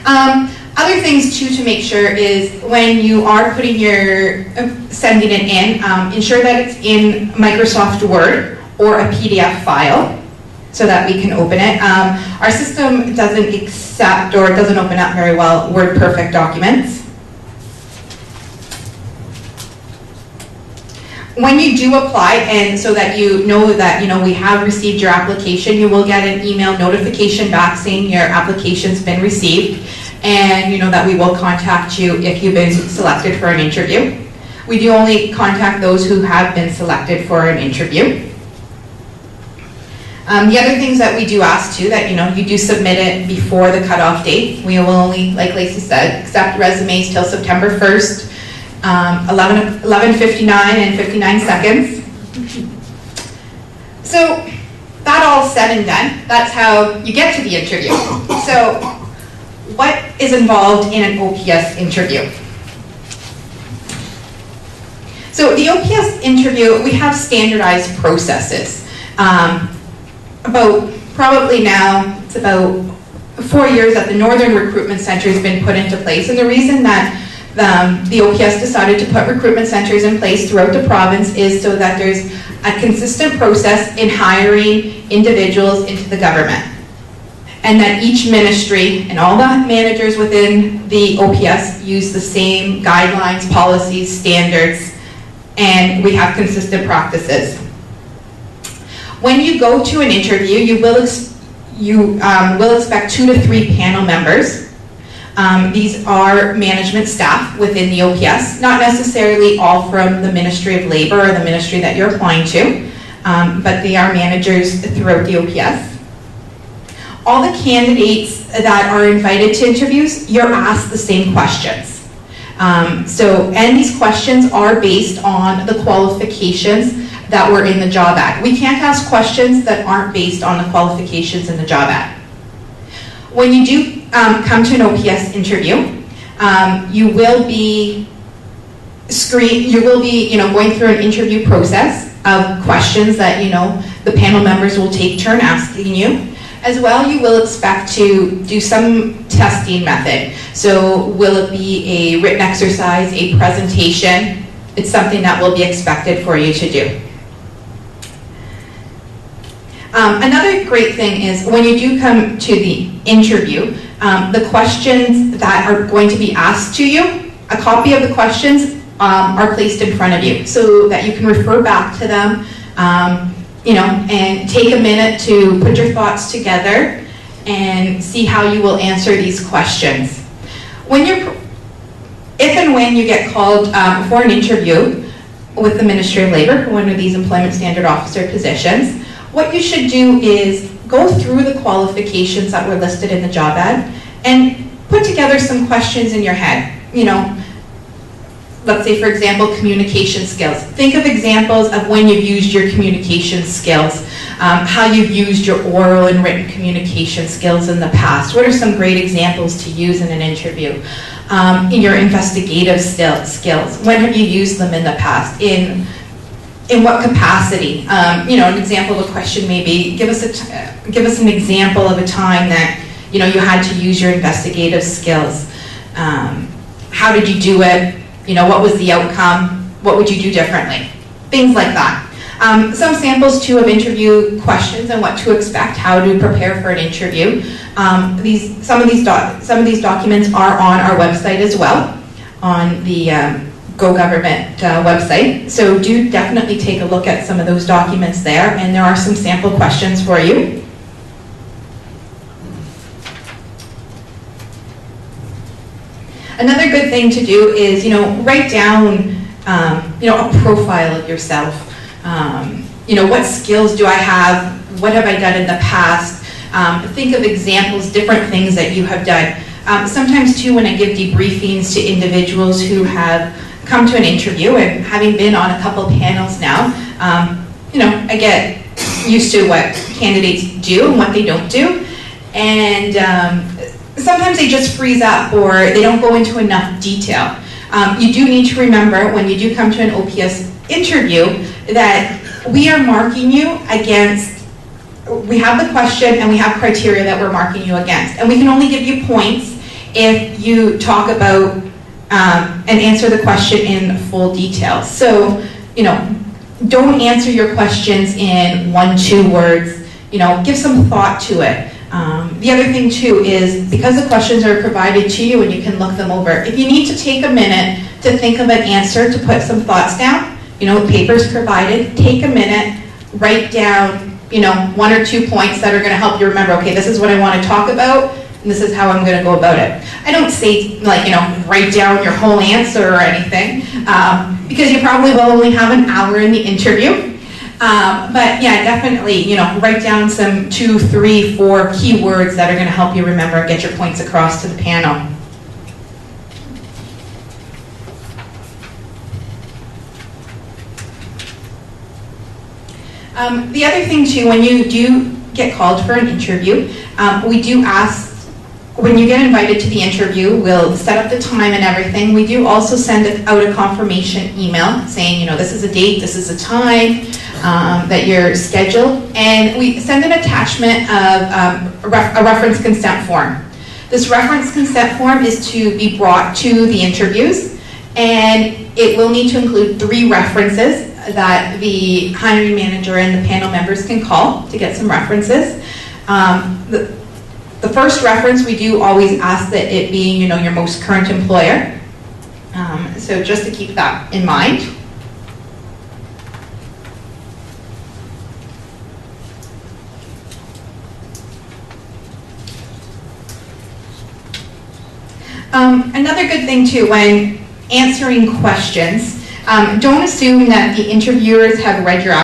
Other things too to make sure is when you are putting sending it in, ensure that it's in Microsoft Word or a PDF file so that we can open it. Our system doesn't accept or doesn't open up very well WordPerfect documents. When you do apply, and so that you know that we have received your application, you will get an email notification back saying your application's been received, and that we will contact you if you've been selected for an interview. We do only contact those who have been selected for an interview. The other things that we do ask too, that you do submit it before the cutoff date. We will only, like Lacey said, accept resumes till September 1st, 11:59 and 59 seconds. So that all said and done, that's how you get to the interview. So what is involved in an OPS interview? So the OPS interview, we have standardized processes. Probably now, it's about 4 years that the Northern Recruitment Center has been put into place. And the reason that the OPS decided to put recruitment centers in place throughout the province is so that there's a consistent process in hiring individuals into the government. And that each ministry and all the managers within the OPS use the same guidelines, policies, standards, and we have consistent practices. When you go to an interview, you will expect 2 to 3 panel members. These are management staff within the OPS, not necessarily all from the Ministry of Labor or the ministry that you're applying to, but they are managers throughout the OPS. All the candidates that are invited to interviews, you're asked the same questions. And these questions are based on the qualifications that were in the job ad. We can't ask questions that aren't based on the qualifications in the job ad. When you do come to an OPS interview, you will be going through an interview process of questions that the panel members will take turn asking you. As well, you will expect to do some testing method. So will it be a written exercise, a presentation? It's something that will be expected for you to do. Another great thing is when you do come to the interview, the questions that are going to be asked to you, a copy of the questions are placed in front of you so that you can refer back to them, and take a minute to put your thoughts together and see how you will answer these questions. If and when you get called for an interview with the Ministry of Labor for one of these Employment Standard Officer positions, what you should do is go through the qualifications that were listed in the job ad and put together some questions in your head. Let's say, for example, communication skills. Think of examples of when you've used your communication skills, how you've used your oral and written communication skills in the past. What are some great examples to use in an interview? In your investigative skills, when have you used them in the past? In what capacity? An example of a question may be, give us an example of a time that you had to use your investigative skills. How did you do it? What was the outcome? What would you do differently? Things like that. Some samples too of interview questions and what to expect, how to prepare for an interview. Some of these documents are on our website as well, on the Go Government website. So do definitely take a look at some of those documents there, and there are some sample questions for you. Another good thing to do is, write down, a profile of yourself. What skills do I have? What have I done in the past? Think of examples, different things that you have done. Sometimes too, when I give debriefings to individuals who have come to an interview, and having been on a couple panels now, I get used to what candidates do and what they don't do. And sometimes they just freeze up or they don't go into enough detail. You do need to remember when you do come to an OPS interview that we are marking you against, we have the question and we have criteria that we're marking you against. And we can only give you points if you talk about and answer the question in full detail. So, don't answer your questions in 1-2 words. Give some thought to it. The other thing too is, because the questions are provided to you and you can look them over, if you need to take a minute to think of an answer, to put some thoughts down, paper's provided, take a minute, write down, 1 or 2 points that are going to help you remember, okay, this is what I want to talk about, and this is how I'm going to go about it. I don't say, write down your whole answer or anything, because you probably will only have an hour in the interview. But yeah, definitely, write down some 2, 3, 4 keywords that are going to help you remember and get your points across to the panel. The other thing too, when you do get called for an interview, we do ask, when you get invited to the interview, we'll set up the time and everything. We do also send out a confirmation email saying, this is a date, this is a time that you're scheduled, and we send an attachment of a reference consent form. This reference consent form is to be brought to the interviews, and it will need to include 3 references that the hiring manager and the panel members can call to get some references. The first reference, we do always ask that it be, your most current employer. So just to keep that in mind. Another good thing too, when answering questions, don't assume that the interviewers have read your